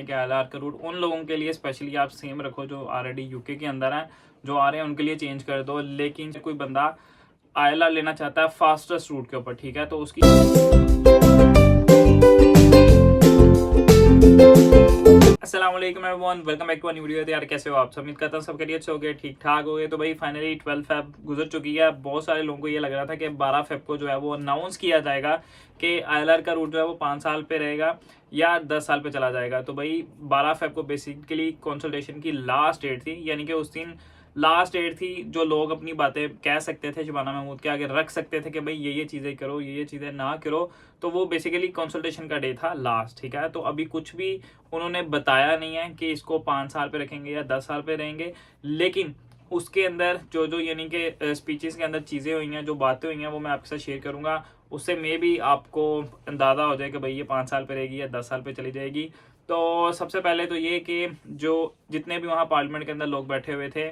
कि आईएलआर का रूट उन लोगों के लिए स्पेशली आप सेम रखो जो ऑलरेडी यूके के अंदर हैं, जो आ रहे हैं उनके लिए चेंज कर दो। लेकिन कोई बंदा आईएलआर लेना चाहता है फास्टेस्ट रूट के ऊपर, ठीक है, तो उसकी अस्सलाम वालेकुम everyone, welcome back to new video. यार कैसे हो आप सब? उम्मीद करता हूँ सब खैरियत से हो गए, ठीक ठाक हो गए। तो भाई फाइनली 12 फेब गुजर चुकी है। बहुत सारे लोगों को ये लग रहा था कि 12 फेब को जो है वो अनाउंस किया जाएगा कि आईएलआर का रूट जो है वो 5 साल पे रहेगा या 10 साल पे चला जाएगा। तो भाई 12 फेब को बेसिकली कंसल्टेशन की लास्ट डेट थी, यानी कि उस दिन लास्ट डेट थी जो लोग अपनी बातें कह सकते थे, शबाना महमूद के आगे रख सकते थे कि भाई ये चीज़ें करो, ये चीज़ें ना करो। तो वो बेसिकली कंसल्टेशन का डे था लास्ट, ठीक है। तो अभी कुछ भी उन्होंने बताया नहीं है कि इसको 5 साल पे रखेंगे या 10 साल पे रहेंगे। लेकिन उसके अंदर जो जो यानी कि स्पीचेस के अंदर चीज़ें हुई हैं, जो बातें हुई हैं, वो मैं आपके साथ शेयर करूंगा। उससे मे भी आपको अंदाज़ा हो जाए कि भाई ये 5 साल पे रहेगी या 10 साल पे चली जाएगी। तो सबसे पहले तो ये कि जो जितने भी वहाँ पार्लियामेंट के अंदर लोग बैठे हुए थे,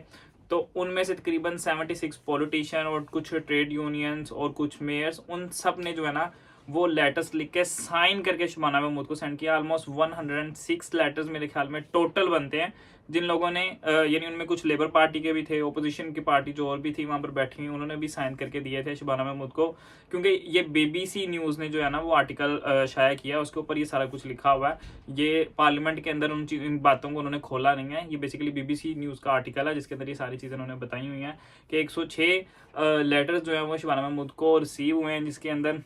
तो उनमें से तकरीबन 76 पॉलिटिशियन और कुछ ट्रेड यूनियंस और कुछ मेयर्स, उन सब ने जो है ना वो लेटर्स लिख के साइन करके शबाना महमूद को सेंड किया। ऑलमोस्ट 106 लेटर्स मेरे ख्याल में टोटल बनते हैं, जिन लोगों ने यानी उनमें कुछ लेबर पार्टी के भी थे, ओपोजिशन की पार्टी जो और भी थी वहां पर बैठी हुई, उन्होंने भी साइन करके दिए थे शबाना महमूद को। क्योंकि ये बीबीसी न्यूज़ ने जो है ना वो आर्टिकल शाया किया, उसके ऊपर ये सारा कुछ लिखा हुआ है। ये पार्लियामेंट के अंदर इन बातों को उन्होंने खोला नहीं है, ये बेसिकली बीबीसी न्यूज़ का आर्टिकल है जिसके अंदर ये सारी चीज़ें उन्होंने बताई हुई हैं कि 106 लेटर्स जो है वो शबाना महमूद को रिसीव हुए हैं, जिसके अंदर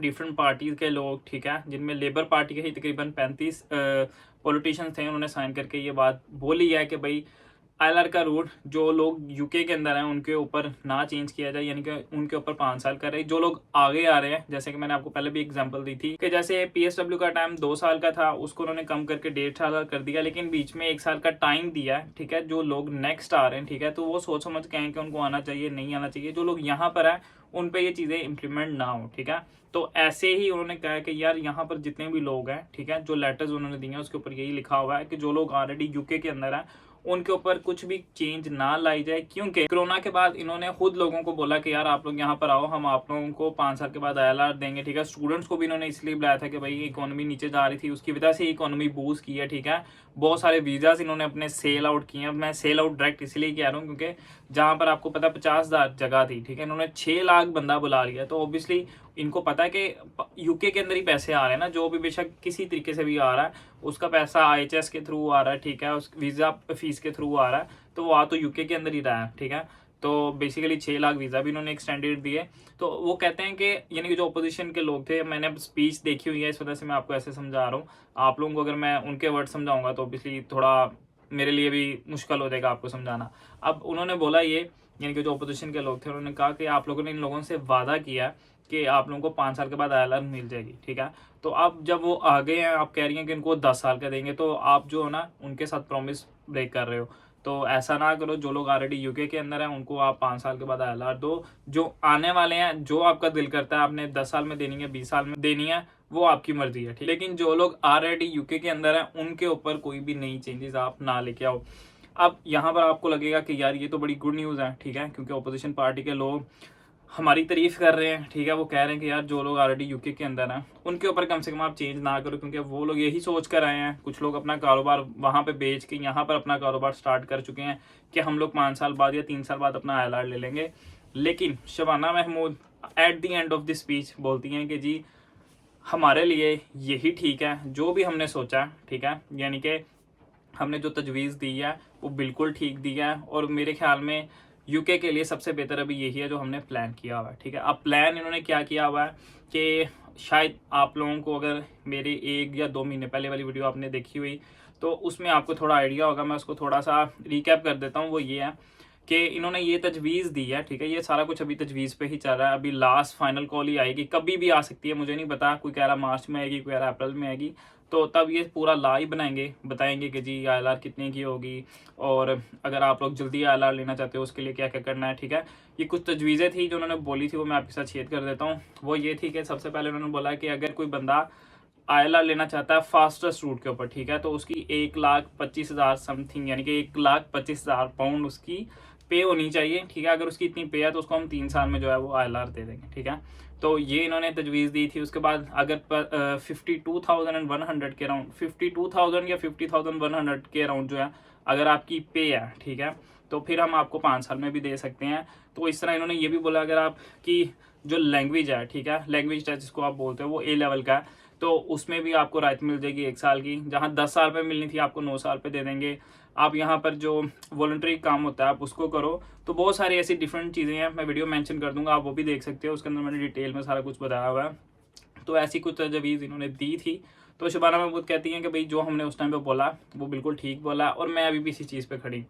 डिफरेंट पार्टीज के लोग, ठीक है, जिनमें लेबर पार्टी के ही तकरीबन 35 पॉलिटिशियंस थे, उन्होंने साइन करके ये बात बोली है कि भाई आईएलआर का रूट जो लोग यूके के अंदर हैं उनके ऊपर ना चेंज किया जाए, यानी कि उनके ऊपर 5 साल का रहे। जो लोग आगे आ रहे हैं, जैसे कि मैंने आपको पहले भी एग्जांपल दी थी कि जैसे पीएसडब्ल्यू का टाइम 2 साल का था, उसको उन्होंने कम करके 1.5 साल कर दिया, लेकिन बीच में 1 साल का टाइम दिया है, ठीक है। जो लोग नेक्स्ट आ रहे हैं, ठीक है, तो वो सोच समझ के हैं कि उनको आना चाहिए, नहीं आना चाहिए। जो लोग यहाँ पर है उन पे ये चीज़ें इम्प्लीमेंट ना हो, ठीक है। तो ऐसे ही उन्होंने कहा कि यार यहाँ पर जितने भी लोग हैं, ठीक है, जो लेटर्स उन्होंने दिए हैं उसके ऊपर यही लिखा हुआ है कि जो लोग ऑलरेडी यूके के अंदर हैं उनके ऊपर कुछ भी चेंज ना लाई जाए। क्योंकि कोरोना के बाद इन्होंने खुद लोगों को बोला कि यार आप लोग यहाँ पर आओ, हम आप लोगों को 5 साल के बाद आईएलआर देंगे, ठीक है। स्टूडेंट्स को भी इन्होंने इसलिए बुलाया था कि भाई इकोनॉमी नीचे जा रही थी, उसकी वजह से इकोनॉमी बूस्ट की है, ठीक है। बहुत सारे वीजाज इन्होंने अपने सेल आउट किए हैं। मैं सेल आउट डायरेक्ट इसलिए कह रहा हूँ क्योंकि जहां पर आपको पता 50,000 जगह थी, ठीक है, इन्होंने 6 लाख बंदा बुला लिया। तो ऑब्वियसली इनको पता है कि यूके के अंदर ही पैसे आ रहे हैं ना, जो भी बेशक किसी तरीके से भी आ रहा है, उसका पैसा आईएचएस के थ्रू आ रहा है, ठीक है, उस वीजा फीस के थ्रू आ रहा है, तो वो आ तो यूके के अंदर ही रहा है, ठीक है। तो बेसिकली 6 लाख वीजा भी इन्होंने एक्सटेंडेड दिए। तो वो कहते हैं कि यानी कि जो अपोजिशन के लोग थे, मैंने स्पीच देखी हुई है, इस वजह से मैं आपको ऐसे समझा रहा हूँ। आप लोगों को अगर मैं उनके वर्ड समझाऊंगा तो ऑब्वियसली थोड़ा मेरे लिए भी मुश्किल हो जाएगा आपको समझाना। अब उन्होंने बोला ये, यानी कि जो अपोजिशन के लोग थे, उन्होंने कहा कि आप लोगों ने इन लोगों से वादा किया कि आप लोगों को 5 साल के बाद आईएलआर मिल जाएगी, ठीक है। तो अब जब वो आ गए हैं, आप कह रही हैं कि इनको 10 साल का देंगे, तो आप जो है ना उनके साथ प्रॉमिस ब्रेक कर रहे हो। तो ऐसा ना करो, जो लोग ऑलरेडी यूके के अंदर हैं उनको आप 5 साल के बाद आईएलआर दो। जो आने वाले हैं, जो आपका दिल करता है आपने 10 साल में देनी है, 20 साल में देनी है, वो आपकी मर्जी है, ठीक। लेकिन जो लोग ऑलरेडी यूके के अंदर हैं उनके ऊपर कोई भी नई चेंजेस आप ना लेके आओ। अब यहाँ पर आपको लगेगा कि यार ये तो बड़ी गुड न्यूज़ है, ठीक है, क्योंकि अपोजिशन पार्टी के लोग हमारी तारीफ कर रहे हैं, ठीक है। वो कह रहे हैं कि यार जो लोग ऑलरेडी यूके के अंदर हैं उनके ऊपर कम से कम आप चेंज ना करो, क्योंकि वो लोग यही सोच कर आए हैं। कुछ लोग अपना कारोबार वहाँ पे बेच के यहाँ पर अपना कारोबार स्टार्ट कर चुके हैं कि हम लोग 5 साल बाद या 3 साल बाद अपना आईएलआर ले लेंगे। लेकिन Shabana Mahmood at the end of the speech बोलती हैं कि जी हमारे लिए यही ठीक है, जो भी हमने सोचा, ठीक है, यानी कि हमने जो तजवीज़ दी है वो बिल्कुल ठीक दी है, और मेरे ख्याल में यूके के लिए सबसे बेहतर अभी यही है जो हमने प्लान किया हुआ है, ठीक है। अब प्लान इन्होंने क्या किया हुआ है कि शायद आप लोगों को अगर मेरी 1 या 2 महीने पहले वाली वीडियो आपने देखी हुई तो उसमें आपको थोड़ा आइडिया होगा। मैं उसको थोड़ा सा रिकैप कर देता हूँ। वो ये है कि इन्होंने ये तजवीज़ दी है, ठीक है। ये सारा कुछ अभी तजवीज़ पे ही चल रहा है, अभी लास्ट फाइनल कॉल ही आएगी, कभी भी आ सकती है, मुझे नहीं पता। कोई कह रहा मार्च में आएगी, कोई कह रहा अप्रैल में आएगी। तो तब ये पूरा ला ही बनाएंगे, बताएंगे कि जी आईएलआर कितने की होगी, और अगर आप लोग जल्दी आईएलआर लेना चाहते हो उसके लिए क्या क्या करना है, ठीक है। ये कुछ तजवीज़ें थी जो उन्होंने बोली थी, वो मैं आपके साथ शेयर कर देता हूँ। वो ये थी कि सबसे पहले उन्होंने बोला कि अगर कोई बंदा आईएलआर लेना चाहता है फास्टेस्ट रूट के ऊपर, ठीक है, तो उसकी 1,25,000 समथिंग, यानी कि 1,25,000 पाउंड उसकी पे होनी चाहिए, ठीक है। अगर उसकी इतनी पे है तो उसको हम 3 साल में जो है वो आईएलआर दे देंगे, ठीक है। तो ये इन्होंने तजवीज़ दी थी। उसके बाद अगर 52,100 के अराउंड, 52,000 या 50,100 के अराउंड जो है अगर आपकी पे है, ठीक है, तो फिर हम आपको 5 साल में भी दे सकते हैं। तो इस तरह इन्होंने ये भी बोला अगर आपकी जो लैंग्वेज है, ठीक है, लैंग्वेज टेस्ट जिसको आप बोलते हो वो ए लेवल का है, तो उसमें भी आपको राहत मिल जाएगी 1 साल की। जहाँ 10 साल पे मिलनी थी आपको 9 साल पे दे देंगे। आप यहाँ पर जो वॉलंटरी काम होता है आप उसको करो। तो बहुत सारी ऐसी डिफरेंट चीज़ें हैं, मैं वीडियो मेंशन कर दूंगा, आप वो भी देख सकते हो। उसके अंदर मैंने डिटेल में सारा कुछ बताया हुआ है। तो ऐसी कुछ तजवीज़ इन्होंने दी थी। तो शबाना महमूद कहती हैं कि भाई जो हमने उस टाइम पे बोला वो बिल्कुल ठीक बोला और मैं अभी भी इसी चीज़ पे खड़ी हूँ।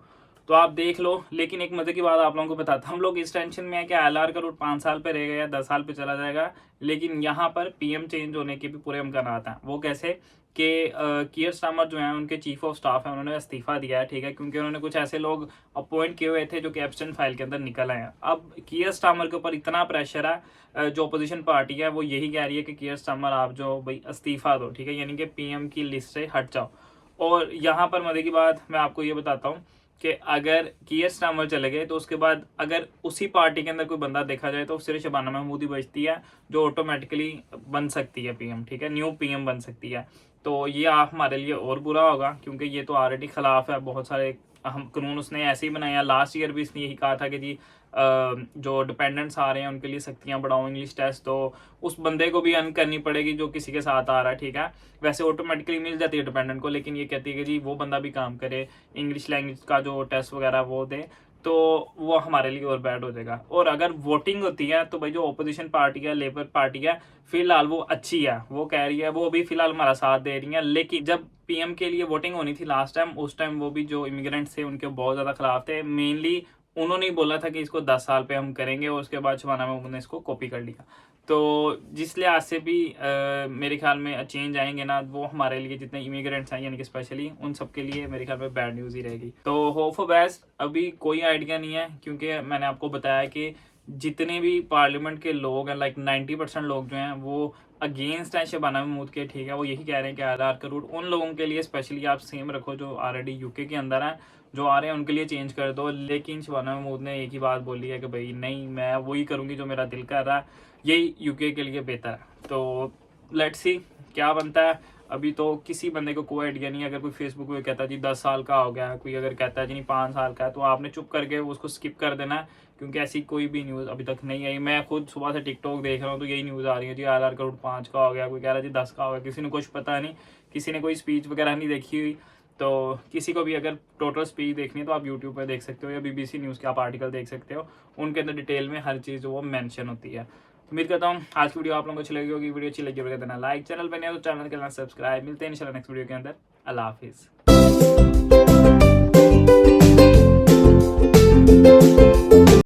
तो आप देख लो। लेकिन एक मजे की बात आप लोगों को बताता हूँ, हम लोग इस टेंशन में है कि LR का रूट 5 साल पे रहेगा या 10 साल पे चला जाएगा, लेकिन यहाँ पर PM चेंज होने के भी पूरे इम्कान हैं। वो कैसे कि कियर स्टार्मर जो है उनके चीफ ऑफ स्टाफ है, उन्होंने इस्तीफा दिया है, ठीक है, क्योंकि उन्होंने कुछ ऐसे लोग अपॉइंट किए हुए थे जो कि एब्सेंट फाइल के अंदर निकल आए हैं। अब कियर स्टार्मर के ऊपर इतना प्रेशर है, जो अपोजिशन पार्टी है वो यही कह रही है कि कियर स्टार्मर आप जो भाई इस्तीफा दो, ठीक है, यानी कि PM की लिस्ट से हट जाओ। और यहाँ पर मजे की बात मैं आपको ये बताता हूँ कि अगर कियर स्टार्मर चले गए तो उसके बाद अगर उसी पार्टी के अंदर कोई बंदा देखा जाए तो सिर्फ शबाना महमूद ही बचती है जो ऑटोमेटिकली बन सकती है PM, ठीक है, न्यू PM बन सकती है। तो ये आप हमारे लिए और बुरा होगा क्योंकि ये तो ऑलरेडी खिलाफ है। बहुत सारे हम कानून उसने ऐसे ही बनाया। लास्ट ईयर भी इसने यही कहा था कि जी जो डिपेंडेंट्स आ रहे हैं उनके लिए सख्तियां बढ़ाओ, इंग्लिश टेस्ट तो उस बंदे को भी अर्न करनी पड़ेगी जो किसी के साथ आ रहा है, ठीक है। वैसे ऑटोमेटिकली मिल जाती है डिपेंडेंट को, लेकिन ये कहती है कि जी वो बंदा भी काम करे, इंग्लिश लैंग्वेज का जो टेस्ट वगैरह वो दे, तो वो हमारे लिए और बैड हो जाएगा। और अगर वोटिंग होती है तो भाई जो ओपोजिशन पार्टी है, लेबर पार्टी है, फिलहाल वो अच्छी है, वो कह रही है, वो भी फिलहाल हमारा साथ दे रही है। लेकिन जब PM के लिए वोटिंग होनी थी लास्ट टाइम, उस टाइम वो भी जो इमिग्रेंट्स थे उनके बहुत ज़्यादा खिलाफ थे। मेनली उन्होंने ही बोला था कि इसको 10 साल पे हम करेंगे और उसके बाद शबाना महमूद ने इसको कॉपी कर लिया। तो जिस लिहाज से भी मेरे ख्याल में चेंज आएंगे ना, वो हमारे लिए जितने इमिग्रेंट्स हैं यानी कि स्पेशली उन सब के लिए मेरे ख्याल में बैड न्यूज़ ही रहेगी। तो होप फॉर बेस्ट। अभी कोई आइडिया नहीं है क्योंकि मैंने आपको बताया कि जितने भी पार्लियामेंट के लोग हैं, लाइक 90% लोग जो हैं वो अगेंस्ट हैं शबाना महमूद के, ठीक है। वो यही कह रहे हैं कि LR का रूट उन लोगों के लिए स्पेशली आप सेम रखो जो ऑलरेडी UK के अंदर हैं, जो आ रहे हैं उनके लिए चेंज कर दो। लेकिन शबाना महमूद ने एक ही बात बोली है कि भाई नहीं, मैं वही करूँगी जो मेरा दिल कर रहा है, यही UK के लिए बेहतर है। तो लेट्स सी क्या बनता है। अभी तो किसी बंदे को कोई आइडिया नहीं है। अगर कोई फेसबुक पे कहता है जी 10 साल का हो गया, कोई अगर कहता है जी नहीं 5 साल का है, तो आपने चुप करके उसको स्किप कर देना है क्योंकि ऐसी कोई भी न्यूज़ अभी तक नहीं आई। मैं खुद सुबह से टिकटॉक देख रहा हूँ तो यही न्यूज़ आ रही है जी LR का रूट 5 का हो गया, कोई कह रहा है जी 10 का हो गया, किसी ने कुछ पता नहीं, किसी ने कोई स्पीच वगैरह नहीं देखी हुई। तो किसी को भी अगर टोटल स्पीच देखनी है तो आप यूट्यूब पर देख सकते हो या BBC न्यूज़ के आप आर्टिकल देख सकते हो, उनके अंदर डिटेल में हर चीज़ वो मेंशन होती है। उम्मीद करता हूँ आज की वीडियो आप लोगों को अच्छी लगी होगी। वीडियो अच्छी लगी होगी देना लाइक, चैनल पर नहीं है तो चैनल करना सब्सक्राइब। मिलते हैं इंशाल्लाह नेक्स्ट वीडियो के अंदर। अल्लाह हाफिज़।